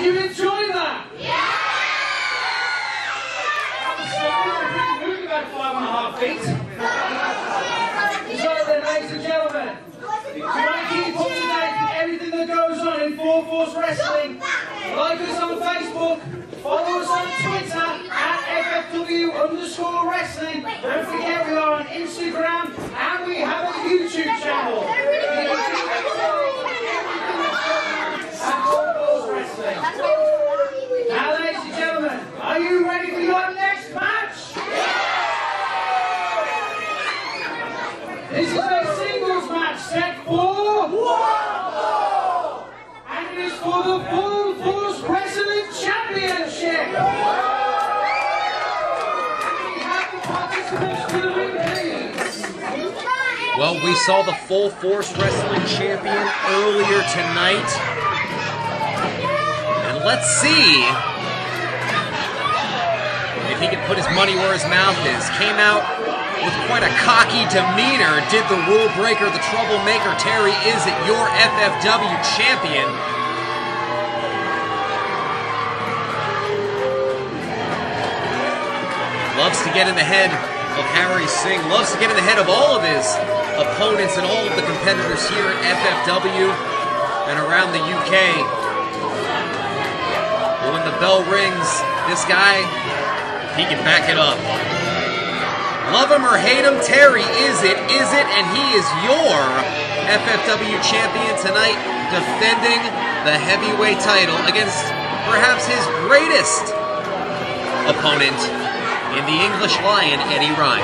you enjoy that? Yeah! Moving about 5.5 feet. So then, ladies and gentlemen, if you want to keep up to date with everything that goes on in 4-Force Wrestling, like us on Facebook, follow us on Twitter at FFW_wrestling. Don't forget we are on Instagram and we have a YouTube channel. Now, ladies and gentlemen, are you ready for your next match? This is a singles match set for and it is for the Full Force Wrestling Championship. Well, we saw the Full Force Wrestling Champion earlier tonight. And let's see if he can put his money where his mouth is. Came out with quite a cocky demeanor. Did the rule breaker, the troublemaker, Terry Isit, your FFW champion. Loves to get in the head of Harry Singh. Loves to get in the head of all of his opponents and all of the competitors here at FFW and around the UK. But when the bell rings, this guy, he can back it up. Love him or hate him, Terry Isit, and he is your FFW champion tonight, defending the heavyweight title against perhaps his greatest opponent in the English Lion, Eddie Ryan.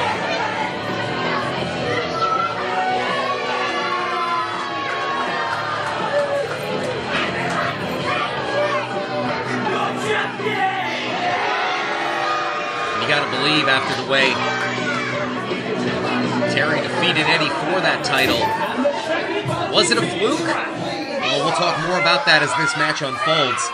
You gotta believe after the way Terry defeated Eddie for that title. Was it a fluke? Well, we'll talk more about that as this match unfolds.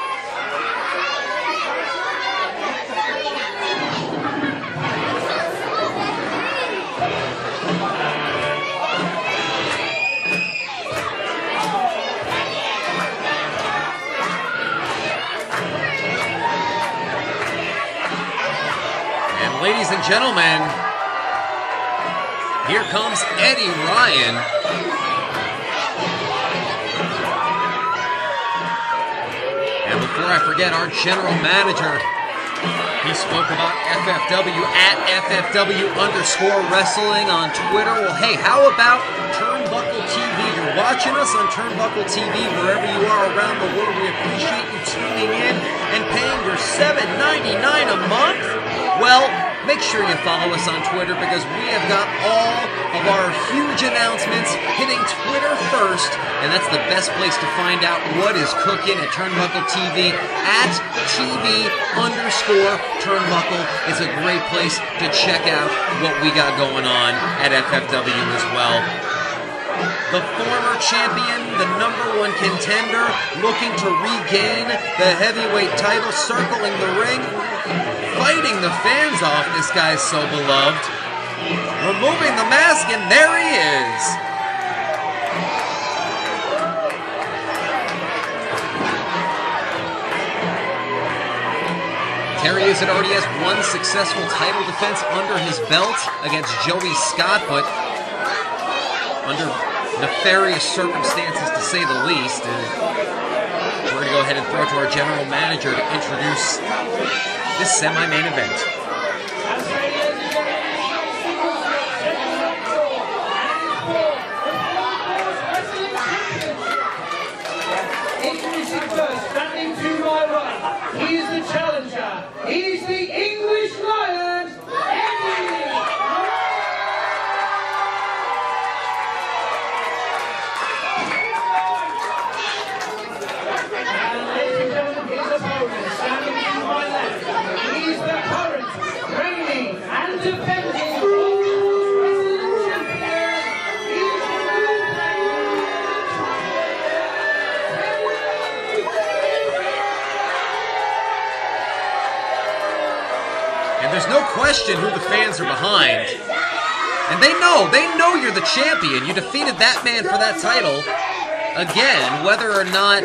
And ladies and gentlemen, here comes Eddie Ryan. And before I forget, our general manager, he spoke about FFW at FFW_wrestling on Twitter. Well, hey, how about Turnbuckle TV? You're watching us on Turnbuckle TV wherever you are around the world. We appreciate you tuning in and paying your $7.99 a month. Well, make sure you follow us on Twitter because we have got all of our huge announcements hitting Twitter first, and that's the best place to find out what is cooking at Turnbuckle TV. At TV_Turnbuckle is a great place to check out what we got going on at FFW as well. The former champion, the #1 contender, looking to regain the heavyweight title, circling the ring, fighting the fans off. This guy's so beloved. Removing the mask, and there he is. Terry Isit already has one successful title defense under his belt against Joey Scott, but under nefarious circumstances, to say the least. And we're going to go ahead and throw it to our general manager to introduce this semi-main event. Introducing first, standing to my right, he is the challenger. He's the English Lion, Eddie. He's the current, reigning, and defending Full Force Wrestling Champion. He's the And there's no question who the fans are behind. And they know you're the champion. You defeated that man for that title. Again, whether or not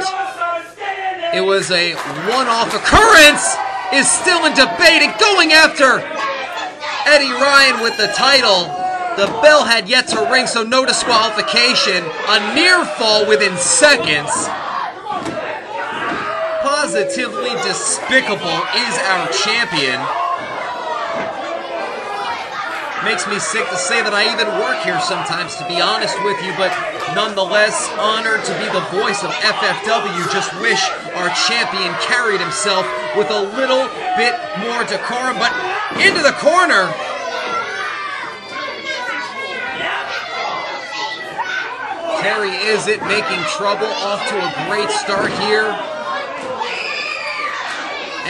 it was a one-off occurrence, is still in debate and going after Eddie Ryan with the title. The bell had yet to ring, so no disqualification. A near fall within seconds. Positively despicable is our champion. Makes me sick to say that I even work here sometimes, to be honest with you, but nonetheless, honored to be the voice of FFW. Just wish our champion carried himself with a little bit more decorum, but into the corner. Terry Isit making trouble, off to a great start here.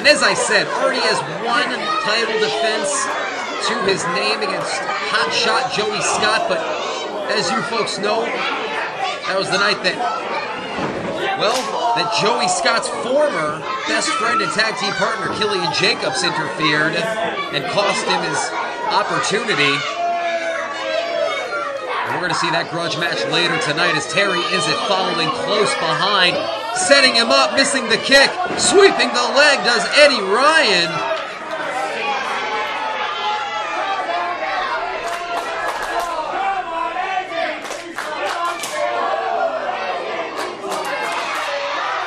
And as I said, already has one title defense to his name against hotshot Joey Scott, but as you folks know, that was the night that, well, that Joey Scott's former best friend and tag team partner, Killian Jacobs, interfered and cost him his opportunity. And we're going to see that grudge match later tonight as Terry Isit following close behind, setting him up, missing the kick, sweeping the leg does Eddie Ryan.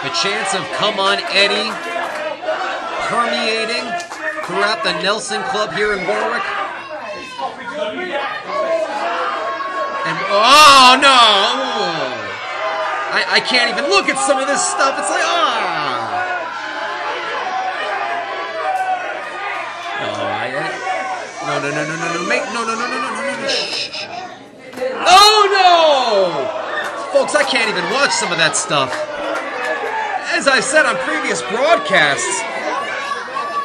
The chants of "Come on, Eddie" permeating throughout the Nelson Club here in Warwick. And oh no! I can't even look at some of this stuff. It's like, no. Shh. Oh no! Folks, I can't even watch some of that stuff. As I said on previous broadcasts,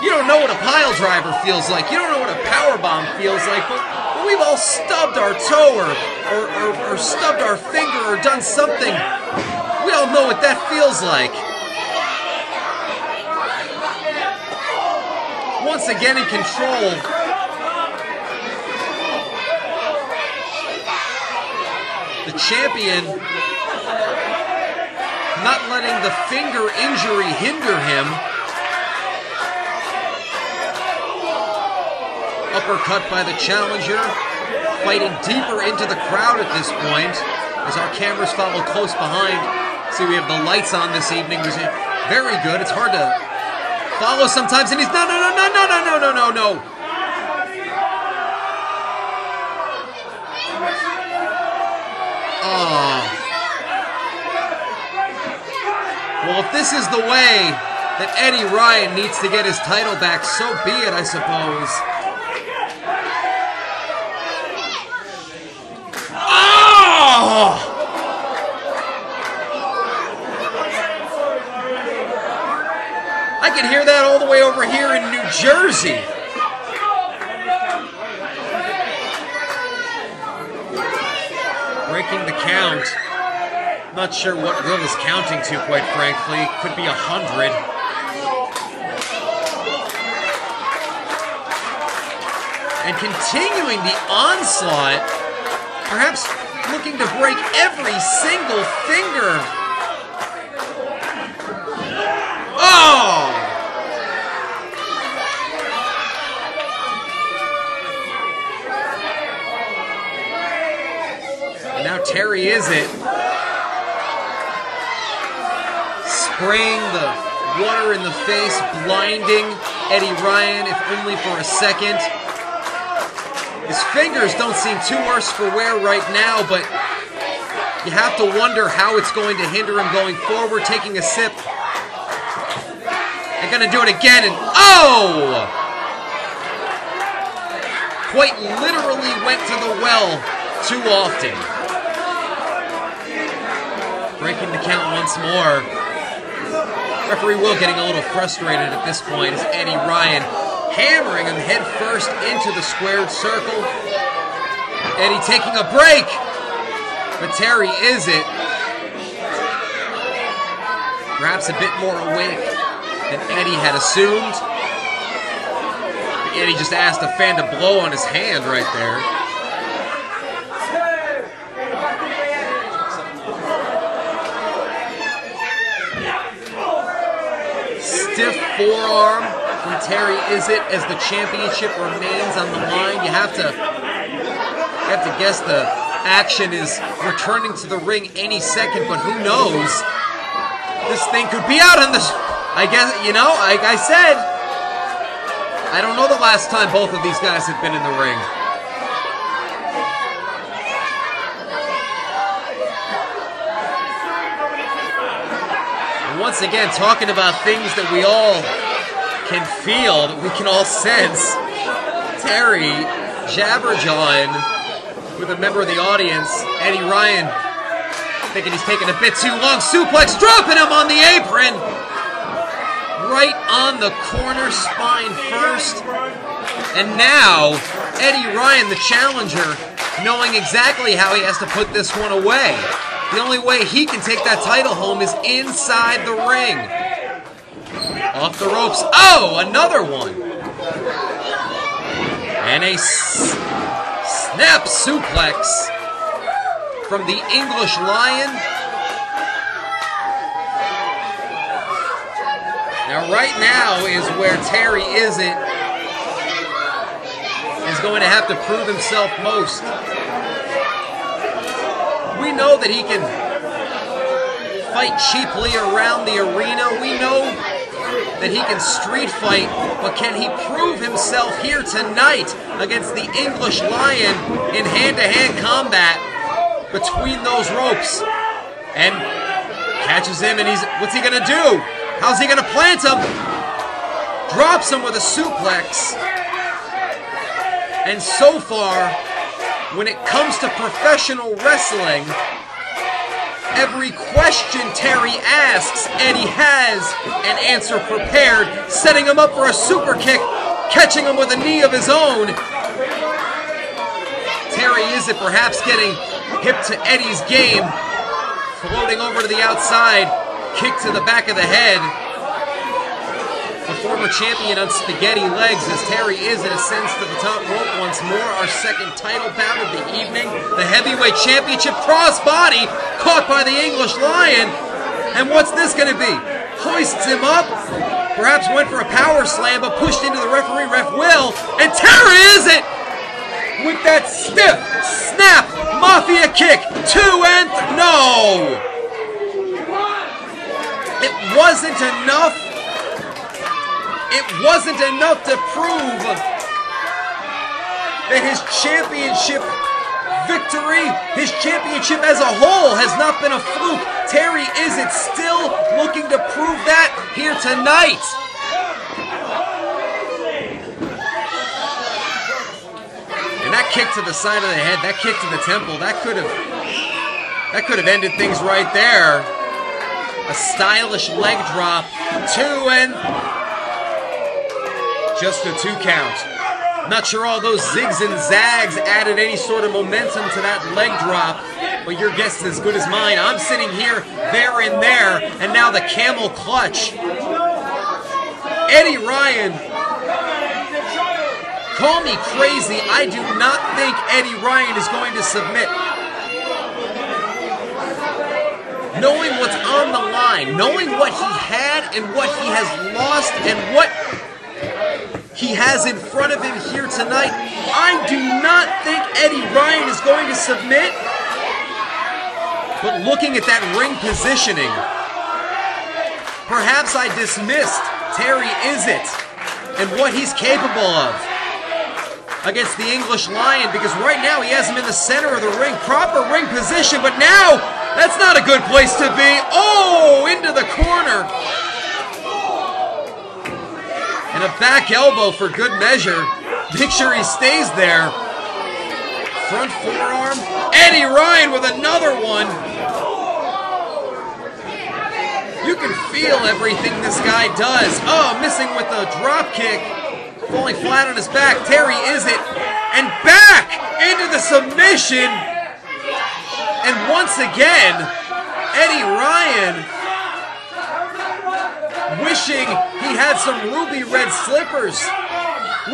you don't know what a pile driver feels like. You don't know what a power bomb feels like, but we've all stubbed our toe or stubbed our finger or done something. We all know what that feels like. Once again in control. The champion not letting the finger injury hinder him. Uppercut by the challenger, fighting deeper into the crowd at this point as our cameras follow close behind. See, we have the lights on this evening, which is very good. It's hard to follow sometimes, and he's no. Well, if this is the way that Eddie Ryan needs to get his title back, so be it, I suppose. I can hear that all the way over here in New Jersey. Breaking the count. Not sure what Will is counting to, quite frankly. Could be 100. And continuing the onslaught, perhaps looking to break every single finger. Oh! And now Terry Isit spraying the water in the face, blinding Eddie Ryan, if only for a second. His fingers don't seem too worse for wear right now, but you have to wonder how it's going to hinder him going forward. Taking a sip. They're going to do it again, and oh! Quite literally went to the well too often. Breaking the count once more. Referee Will getting a little frustrated at this point as Eddie Ryan hammering him head first into the squared circle. Eddie taking a break, but Terry Isit perhaps a bit more awake than Eddie had assumed. Eddie just asked a fan to blow on his hand right there. stiff forearm from Terry Isit as the championship remains on the line. You have to guess the action is returning to the ring any second, but who knows? This thing could be out on the... I guess, you know, like I said, I don't know the last time both of these guys have been in the ring. And once again, talking about things that we all can feel, that we can all sense, Terry jabberjawing with a member of the audience, Eddie Ryan, thinking he's taking a bit too long. Suplex, dropping him on the apron. Right on the corner spine first. And now, Eddie Ryan, the challenger, knowing exactly how he has to put this one away. The only way he can take that title home is inside the ring. Off the ropes. Oh, another one. And a snap suplex from the English Lion. Now, right now is where Terry Isit is going to have to prove himself most. We know that he can fight cheaply around the arena. We know that he can street fight, but can he prove himself here tonight against the English Lion in hand-to-hand combat between those ropes? And catches him, and what's he gonna do? How's he gonna plant him? Drops him with a suplex. And so far, when it comes to professional wrestling, every question Terry asks, Eddie has an answer prepared, setting him up for a super kick, catching him with a knee of his own. Terry Isit perhaps getting hip to Eddie's game, floating over to the outside, kick to the back of the head. The former champion on spaghetti legs as Terry Isit ascends to the top rope once more. Our second title bout of the evening. The heavyweight championship crossbody caught by the English Lion. And what's this going to be? Hoists him up. Perhaps went for a power slam, but pushed into the referee. Ref will. And Terry Isit with that stiff snap mafia kick. 2 and no. It wasn't enough. It wasn't enough to prove that his championship victory, his championship as a whole, has not been a fluke. Terry Isit still looking to prove that here tonight. And that kick to the side of the head, that kick to the temple, that could have ended things right there. A stylish leg drop. 2 and just a 2 count. Not sure all those zigs and zags added any sort of momentum to that leg drop, but your guess is as good as mine. I'm sitting here, there and there, and now the camel clutch. Eddie Ryan, call me crazy, I do not think Eddie Ryan is going to submit. Knowing what's on the line, knowing what he had and what he has lost and what he has in front of him here tonight, I do not think Eddie Ryan is going to submit. But looking at that ring positioning, perhaps I dismissed Terry Isit and what he's capable of against the English Lion, because right now he has him in the center of the ring, proper ring position, but now that's not a good place to be. Oh, into the corner. And a back elbow for good measure. Make sure he stays there. Front forearm. Eddie Ryan with another one. You can feel everything this guy does. Oh, missing with the drop kick. Falling flat on his back. Terry Isit. And back into the submission. And once again, Eddie Ryan wishing he had some ruby red slippers,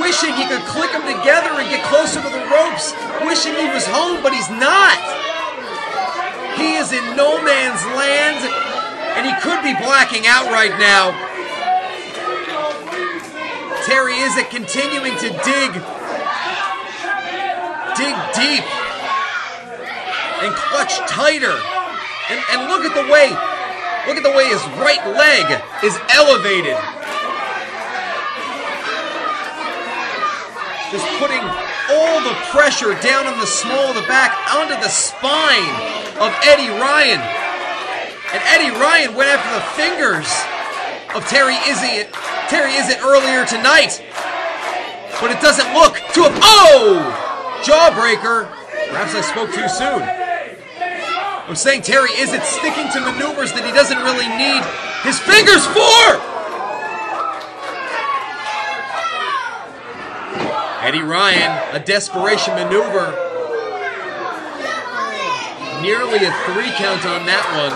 wishing he could click them together and get closer to the ropes, wishing he was home, but he's not. He is in no man's land, and he could be blacking out right now. Terry Isit continuing to dig deep and clutch tighter. And look at the way his right leg is elevated. Just putting all the pressure down on the small of the back onto the spine of Eddie Ryan. And Eddie Ryan went after the fingers of Terry Isit earlier tonight. But it doesn't look to have... Oh! Jawbreaker. Perhaps I spoke too soon. I'm saying Terry Isit sticking to maneuvers that he doesn't really need his fingers for! Eddie Ryan, a desperation maneuver. Nearly a 3 count on that one.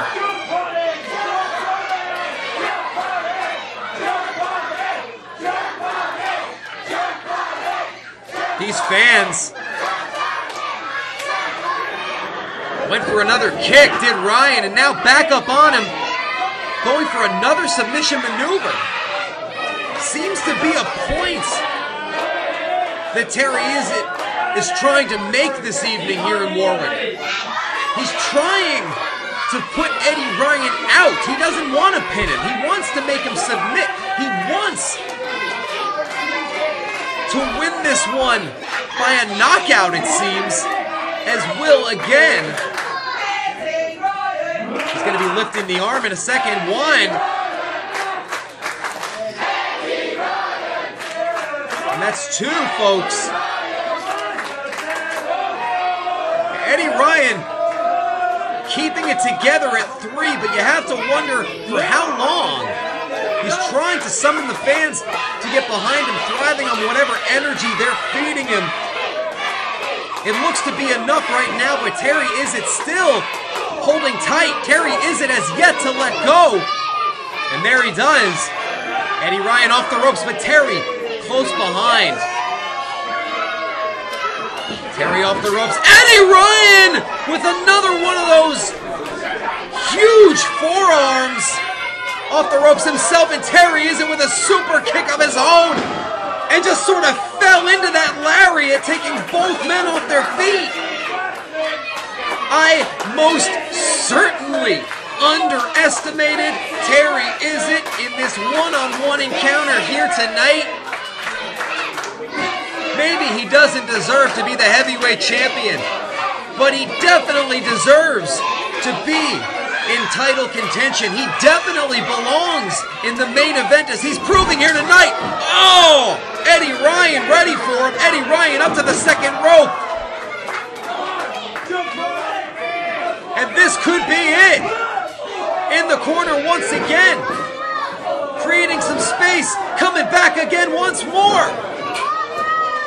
These fans went for another kick, did Ryan, and now back up on him, going for another submission maneuver. Seems to be a point that Terry Isit is trying to make this evening here in Warwick. He's trying to put Eddie Ryan out. He doesn't want to pin him. He wants to make him submit. He wants to win this one by a knockout, it seems, as Will again. He's going to be lifting the arm in a second. 1. And that's 2, folks. Eddie Ryan keeping it together at 3, but you have to wonder for how long. He's trying to summon the fans to get behind him, thriving on whatever energy they're feeding him. It looks to be enough right now, but Terry Isit still holding tight. Terry Isit has yet to let go. And there he does. Eddie Ryan off the ropes, but Terry close behind. Terry off the ropes. Eddie Ryan with another one of those huge forearms off the ropes himself, and Terry Isit with a super kick of his own and just sort of fell into that lariat, taking both men off their feet. I most certainly underestimated Terry Isit in this one-on-one encounter here tonight. Maybe he doesn't deserve to be the heavyweight champion, but he definitely deserves to be in title contention. He definitely belongs in the main event, as he's proving here tonight. Oh! Eddie Ryan ready for him. Eddie Ryan up to the second rope. And this could be it. In the corner once again. Creating some space. Coming back again once more.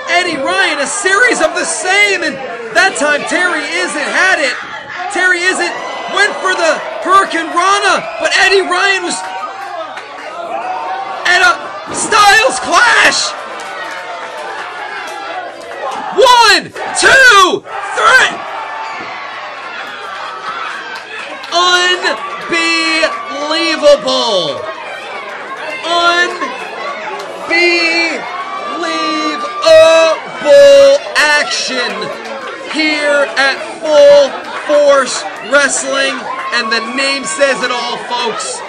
Eddie Ryan, a series of the same, and that time Terry Isit had it. Terry Isit went for the Hurricane Rana, but Eddie Ryan was at a Styles Clash. 1, 2, 3. Unbelievable. Unbelievable action here at Full Force Wrestling, and the name says it all, folks.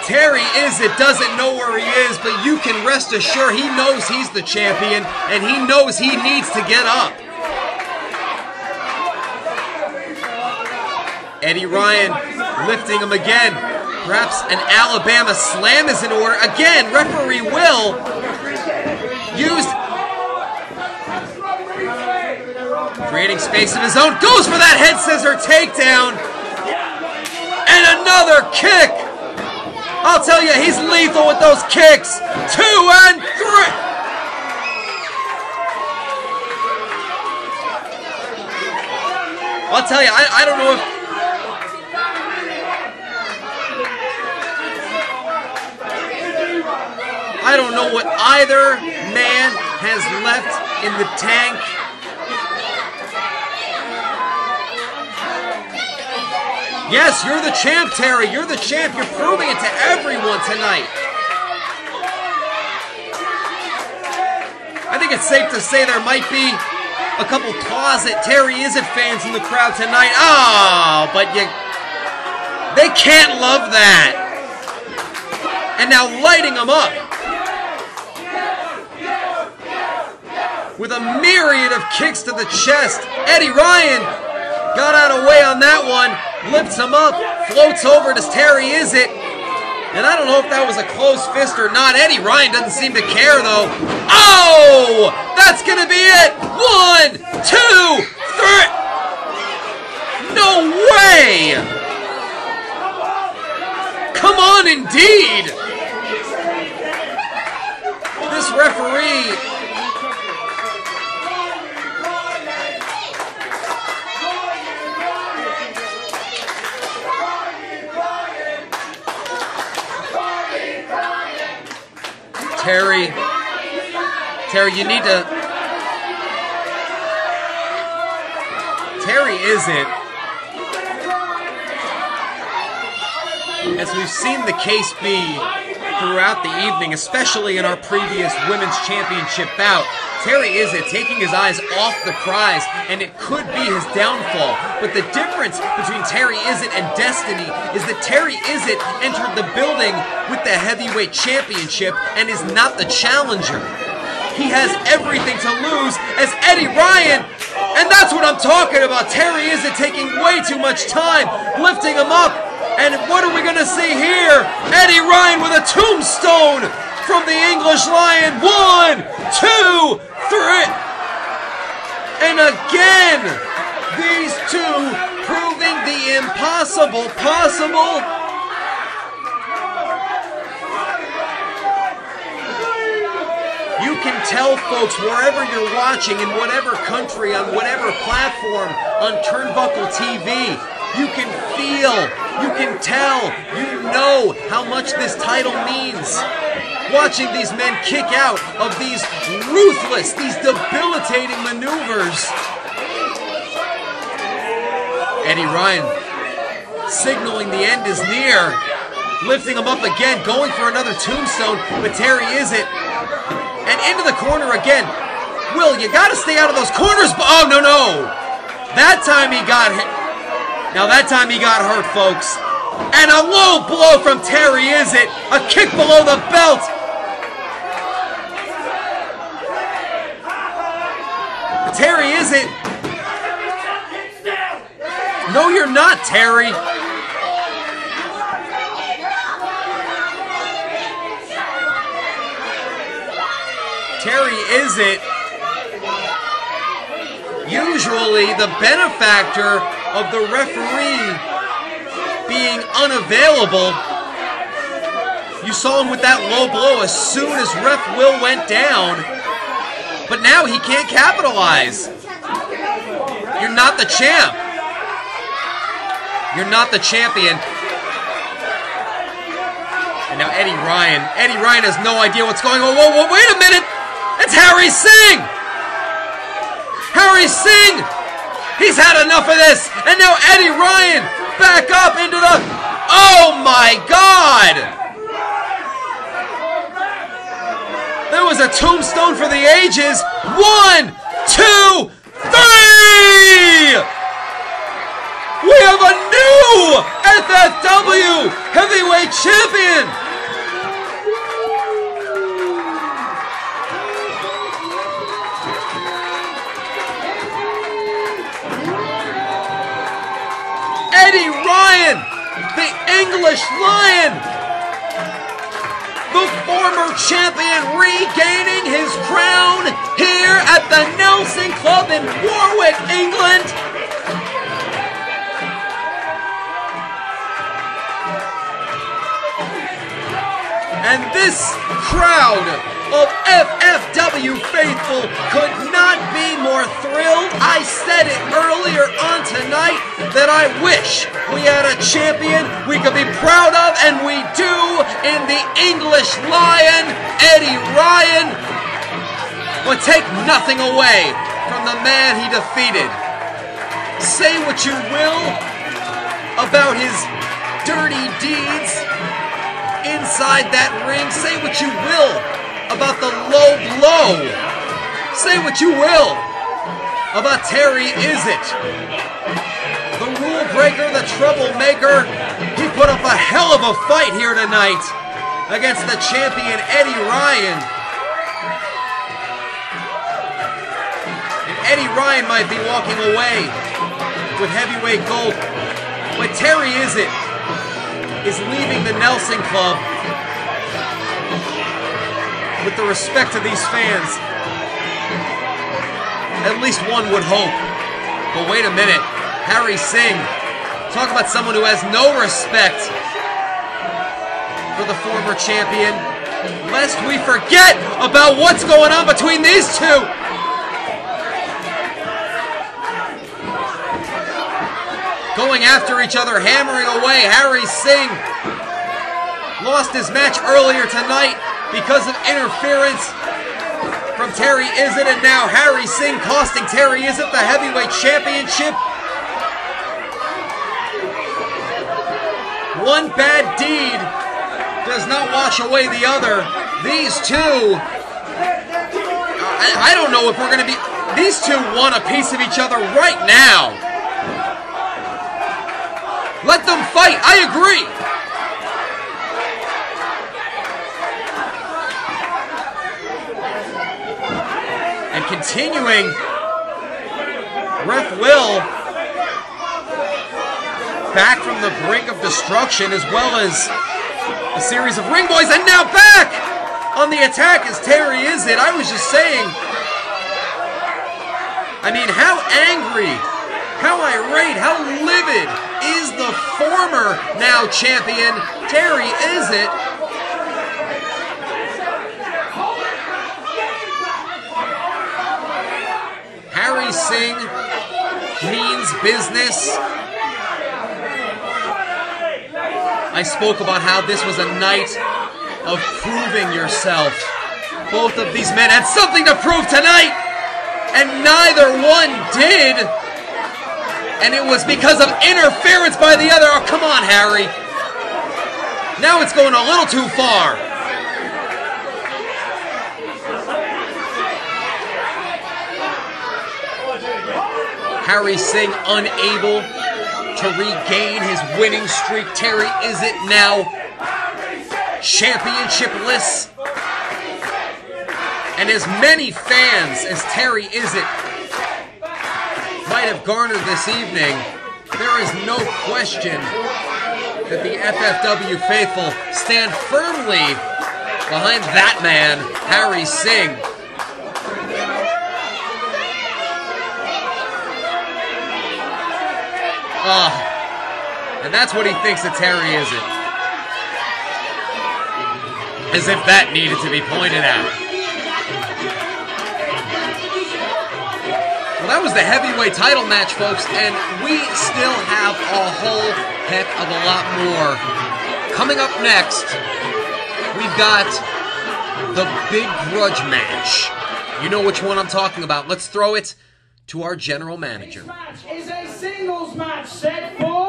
Terry Isit doesn't know where he is, but you can rest assured he knows he's the champion, and he knows he needs to get up. Eddie Ryan lifting him again. Perhaps an Alabama slam is in order. Again, referee Will used, creating space of his own. Goes for that head scissor takedown. And another kick. I'll tell you, he's lethal with those kicks. 2 and 3. I'll tell you, I don't know if... I don't know what either man has left in the tank. Yes, you're the champ, Terry. You're the champ. You're proving it to everyone tonight. I think it's safe to say there might be a couple closet Terry Isit fans in the crowd tonight. Oh, but they can't love that. And now lighting them up with a myriad of kicks to the chest. Eddie Ryan got out of the way on that one, lifts him up, floats over to Terry Isit. And I don't know if that was a close fist or not. Eddie Ryan doesn't seem to care though. Oh, that's gonna be it. 1, 2, 3. No way. Come on, indeed. This referee Terry, you need to... Terry Isit, as we've seen the case be throughout the evening, especially in our previous Women's Championship bout, Terry Isit taking his eyes off the prize, and it could be his downfall. But the difference between Terry Isit and Destiny is that Terry Isit entered the building with the heavyweight championship and is not the challenger. He has everything to lose as Eddie Ryan, and that's what I'm talking about. Terry Isit taking way too much time, lifting him up, and what are we going to see here? Eddie Ryan with a tombstone from the English Lion. 1, 2, 3. And again, these two proving the impossible possible. You can tell, folks, wherever you're watching, in whatever country, on whatever platform, on Turnbuckle TV, you can feel, you can tell, you know how much this title means. Watching these men kick out of these ruthless, these debilitating maneuvers. Eddie Ryan signaling the end is near, lifting him up again, going for another tombstone, but Terry Isit, and into the corner again. Will, you gotta stay out of those corners, but oh no. That time he got hit. Now that time he got hurt, folks. And a low blow from Terry Isit, a kick below the belt. Terry Isit. No, you're not, Terry. Terry Isit, usually the benefactor of the referee being unavailable. You saw him with that low blow as soon as Ref Will went down. But now he can't capitalize. You're not the champ. You're not the champion. And now Eddie Ryan has no idea what's going on. Whoa, wait a minute. It's Harry Singh. Harry Singh. He's had enough of this. And now Eddie Ryan back up into the... Oh my God. There was a tombstone for the ages. 1, 2, 3! We have a new FFW Heavyweight Champion! Eddie Ryan, the English Lion! The former champion regaining his crown here at the Nelson Club in Warwick, England. And this crowd of FFW faithful could not be more thrilled. I said it earlier on tonight that I wish we had a champion we could be proud of, and we do in the English Lion, Eddie Ryan. But take nothing away from the man he defeated. Say what you will about his dirty deeds inside that ring. Say what you will about the low blow. Say what you will about Terry Isit. The rule breaker, the troublemaker. He put up a hell of a fight here tonight against the champion Eddie Ryan. And Eddie Ryan might be walking away with heavyweight gold, but Terry Isit is leaving the Nelson Club with the respect of these fans. At least one would hope. But wait a minute, Harry Singh, talk about someone who has no respect for the former champion, lest we forget about what's going on between these two. Going after each other, hammering away. Harry Singh lost his match earlier tonight because of interference from Terry Isit, and now Harry Singh costing Terry Isit the heavyweight championship. One bad deed does not wash away the other. These two, I don't know if we're going to be, these two want a piece of each other right now. Let them fight, I agree. And continuing, Ref Will back from the brink of destruction, as well as a series of ring boys, and now back on the attack is Terry Isit. I was just saying, I mean, how angry, how irate, how livid is the former now champion Terry Isit. Harry Singh means business. I spoke about how this was a night of proving yourself. Both of these men had something to prove tonight, and neither one did. And it was because of interference by the other. Oh, come on, Harry. Now it's going a little too far. Harry Singh unable to regain his winning streak. Terry Isit now championshipless. And as many fans as Terry Isit might have garnered this evening, there is no question that the FFW faithful stand firmly behind that man, Harry Singh. And that's what he thinks of Terry Isit. As if that needed to be pointed out. Well, that was the heavyweight title match, folks, and we still have a whole heck of a lot more. Coming up next, we've got the Big Grudge match. You know which one I'm talking about. Let's throw it to our general manager. This match is a singles match set for...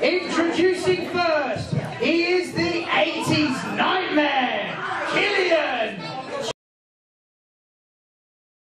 Introducing first, he is the 80s Nightmare.